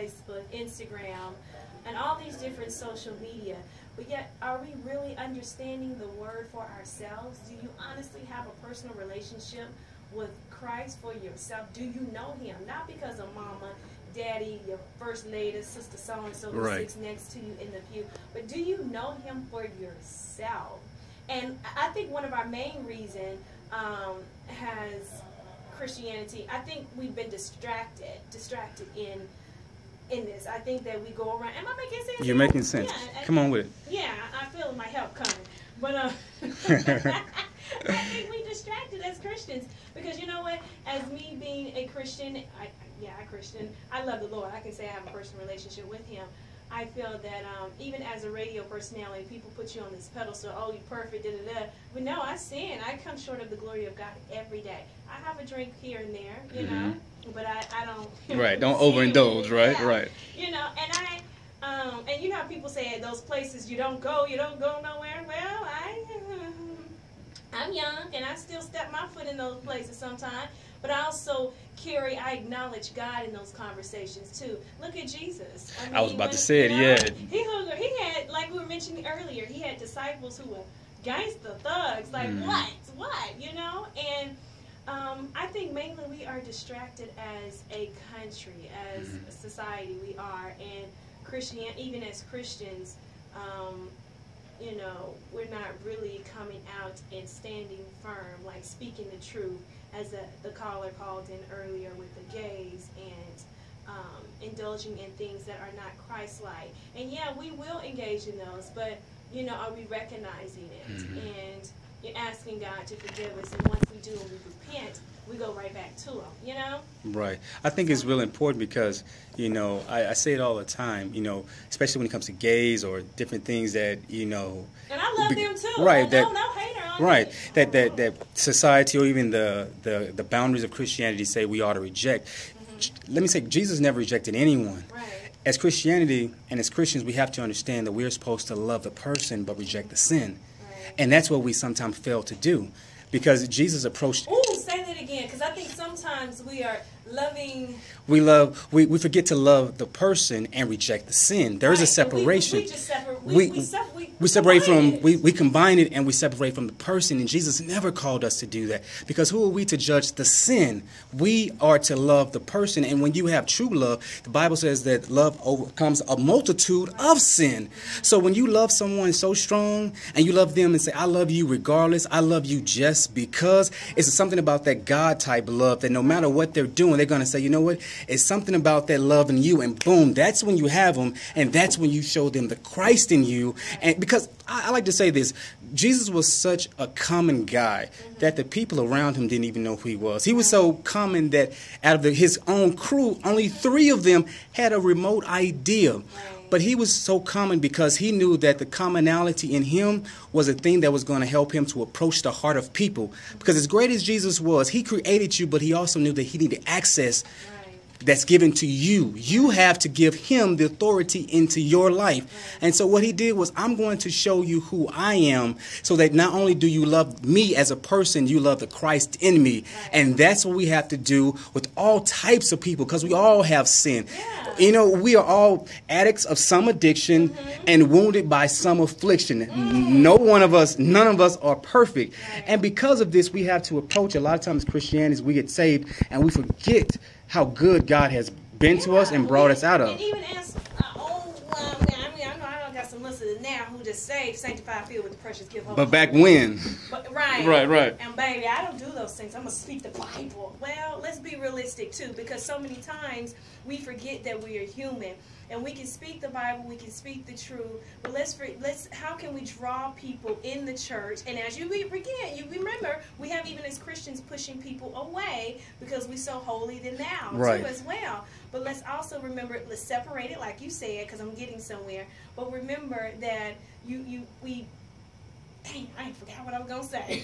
Facebook, Instagram, and all these different social media. But yet, are we really understanding the word for ourselves? Do you honestly have a personal relationship with Christ for yourself? Do you know him? Not because of mama, daddy, your first lady, sister so-and-so who sits next to you in the pew, but do you know him for yourself? And I think one of our main reasons has Christianity. I think we've been distracted in this. I think that we go around. Am I making sense? You're making sense. Yeah, come on with it. Yeah, I feel my help coming. But I think we distracted as Christians because you know what? As me being a Christian, I love the Lord. I can say I have a personal relationship with him. I feel that even as a radio personality, people put you on this pedestal. Oh, you're perfect, da-da-da. But no, I sin. I come short of the glory of God every day. I have a drink here and there, you know, but I don't. Right, don't overindulge, right? Yeah. Right. You know, and you know how people say at those places you don't go nowhere. Well, I'm young and I still step my foot in those places sometimes. But I also I acknowledge God in those conversations too. Look at Jesus. I was about to say it, yeah. He had, like we were mentioning earlier, he had disciples who were gangster thugs. Like, what, you know? And I think mainly we are distracted as a country, as a society we are. And Christianity, even as Christians, you know, we're not really coming out and standing firm, like speaking the truth, as the caller called in earlier with the gays and indulging in things that are not Christ-like. And yeah, we will engage in those, but, you know, are we recognizing it? And you're asking God to forgive us, and once we do and we repent, we go right back to him, you know? Right. I think it's really important because, you know, I say it all the time, you know, especially when it comes to gays or different things that, you know. And I love them too. Right. No hater on right. me. That society or even the boundaries of Christianity say we ought to reject. Let me say, Jesus never rejected anyone. Right. As Christianity and as Christians, we have to understand that we're supposed to love the person but reject the sin. Right. And that's what we sometimes fail to do. Because Jesus approached... Ooh, say that again, because I think sometimes we are loving... We forget to love the person and reject the sin. There is a separation. We just separate. We separate from... We combine it and we separate from the person. And Jesus never called us to do that. Because who are we to judge the sin? We are to love the person. And when you have true love, the Bible says that love overcomes a multitude of sin. So when you love someone so strong and you love them and say, I love you regardless, I love you just because, it's something about that God type love that no matter what they're doing, they're going to say, you know what, it's something about that love in you, and boom, that's when you have them, and that's when you show them the Christ in you. And because I like to say this, Jesus was such a common guy that the people around him didn't even know who he was. He was so common that out of his own crew, only 3 of them had a remote idea. But he was so common because he knew that the commonality in him was a thing that was going to help him to approach the heart of people. Because as great as Jesus was, he created you, but he also knew that he needed access that's given to you. You have to give him the authority into your life. And so what he did was, I'm going to show you who I am so that not only do you love me as a person, you love the Christ in me. And that's what we have to do with all types of people, because we all have sin. You know, we are all addicts of some addiction and wounded by some affliction. None of us are perfect. And because of this, we have to approach, a lot of times Christianity, we get saved and we forget how good God has been to us and brought us out of. And even as, I don't got some listeners now who just saved, sanctified, filled with the precious gift of But back when? Right. And baby, I don't do those things. I'm going to speak the Bible. Well, let's be realistic too, because so many times we forget that we are human. And we can speak the Bible, we can speak the truth, but how can we draw people in the church? And as you remember, we have even as Christians pushing people away because we're so holy than thou too as well. But let's also remember, let's separate it like you said, because I'm getting somewhere. But remember that dang, I forgot what I was going to say.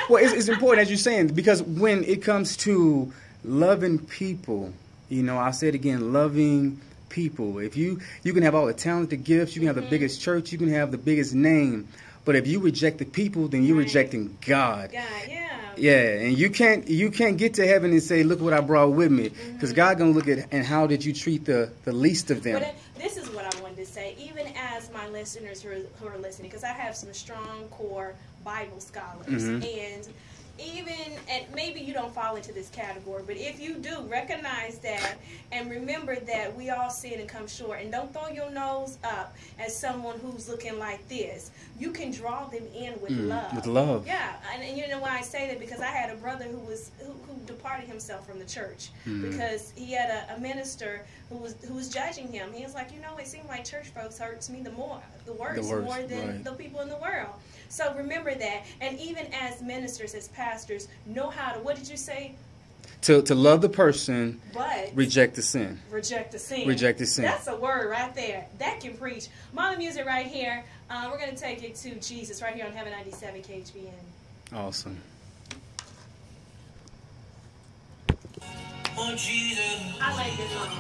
Well, it's important, as you're saying, because when it comes to loving people, you know, I'll say it again, loving people. If you can have all the talented gifts, you can have the biggest church, you can have the biggest name, But if you reject the people, then you're rejecting God. God, yeah. Yeah, and you can't get to heaven and say, look what I brought with me. Because God going to look at, and how did you treat the least of them? But this is what I wanted to say, even as my listeners who are listening, because I have some strong core Bible scholars. And and maybe you don't fall into this category, but if you do, recognize that and remember that we all sin and come short. And don't throw your nose up as someone who's looking like this. You can draw them in with love. With love. Yeah, and you know why I say that? Because I had a brother who departed himself from the church because he had a minister who was judging him. He was like, you know, it seems like church folks hurts me the worst more than the people in the world. So remember that, and even as ministers, as pastors, know how to, what did you say? To love the person, but reject the sin. Reject the sin. Reject the sin. That's a word right there. That can preach. Mama music right here. We're going to take it to Jesus right here on Heaven 97 KHBN. Awesome. Oh, Jesus. I like this song.